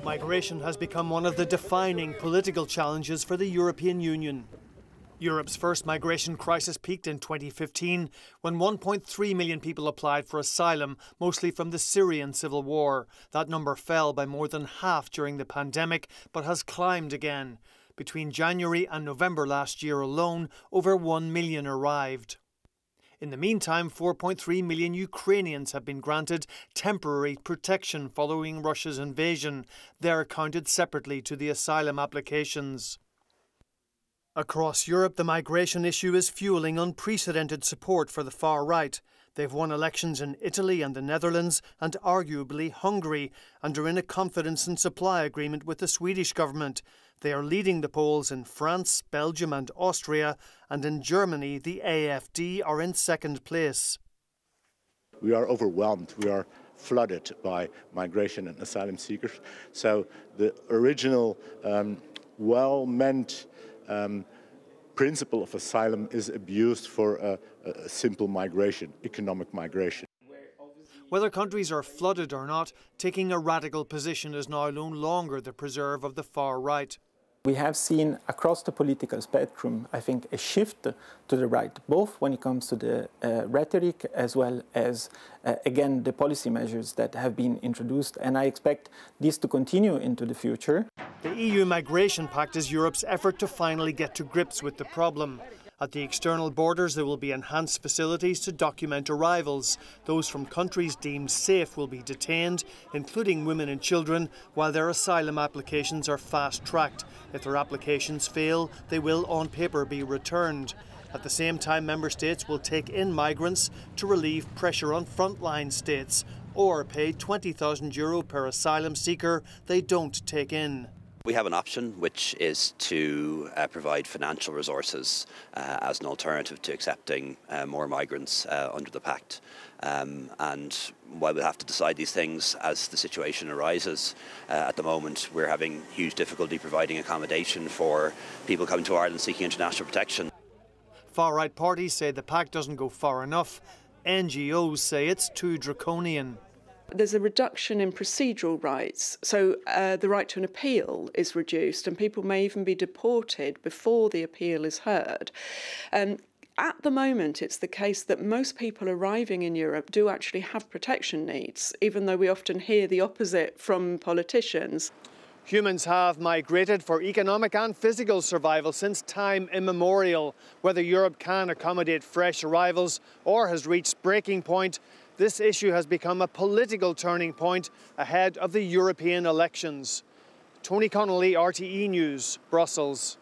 Migration has become one of the defining political challenges for the European Union. Europe's first migration crisis peaked in 2015 when 1.3 million people applied for asylum, mostly from the Syrian civil war. That number fell by more than half during the pandemic, but has climbed again. Between January and November last year alone, over 1 million arrived. In the meantime, 4.3 million Ukrainians have been granted temporary protection following Russia's invasion. They're counted separately to the asylum applications. Across Europe, the migration issue is fueling unprecedented support for the far right. They've won elections in Italy and the Netherlands and arguably Hungary, and are in a confidence and supply agreement with the Swedish government. They are leading the polls in France, Belgium and Austria, and in Germany the AfD are in second place. We are overwhelmed. We are flooded by migration and asylum seekers. So the original well-meant principle of asylum is abused for a simple migration, economic migration. Whether countries are flooded or not, taking a radical position is now no longer the preserve of the far right. We have seen across the political spectrum, I think, a shift to the right, both when it comes to the rhetoric as well as, again, the policy measures that have been introduced. And I expect this to continue into the future. The EU Migration Pact is Europe's effort to finally get to grips with the problem. At the external borders, there will be enhanced facilities to document arrivals. Those from countries deemed safe will be detained, including women and children, while their asylum applications are fast-tracked. If their applications fail, they will on paper be returned. At the same time, member states will take in migrants to relieve pressure on frontline states, or pay €20,000 per asylum seeker they don't take in. We have an option, which is to provide financial resources as an alternative to accepting more migrants under the Pact. And while we'll have to decide these things as the situation arises, at the moment we're having huge difficulty providing accommodation for people coming to Ireland seeking international protection. Far-right parties say the Pact doesn't go far enough. NGOs say it's too draconian. There's a reduction in procedural rights, so the right to an appeal is reduced and people may even be deported before the appeal is heard. At the moment, it's the case that most people arriving in Europe do actually have protection needs, even though we often hear the opposite from politicians. Humans have migrated for economic and physical survival since time immemorial. Whether Europe can accommodate fresh arrivals or has reached breaking point, this issue has become a political turning point ahead of the European elections. Tony Connolly, RTE News, Brussels.